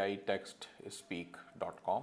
ai-text-speak.com۔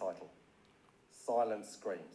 title: Silent Screams.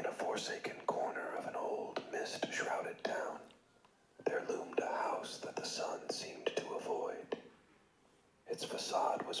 In a forsaken corner of an old mist-shrouded town, there loomed a house that the sun seemed to avoid. Its facade was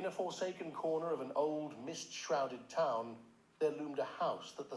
In a forsaken corner of an old mist-shrouded town, there loomed a house that the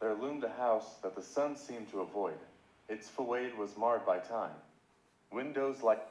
There loomed a house that the sun seemed to avoid. Its facade was marred by time. Windows like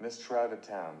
mist-shrouded town.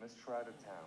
mist-shrouded town.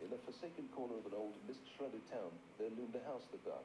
In a forsaken corner of an old, mist-shrouded town, there loomed a house that died.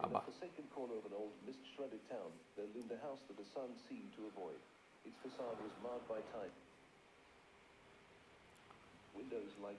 In a forsaken corner of an old, mist-shrouded town, there loomed a house that the sun seemed to avoid. Its facade was marred by time. Windows like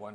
1،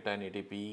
1080p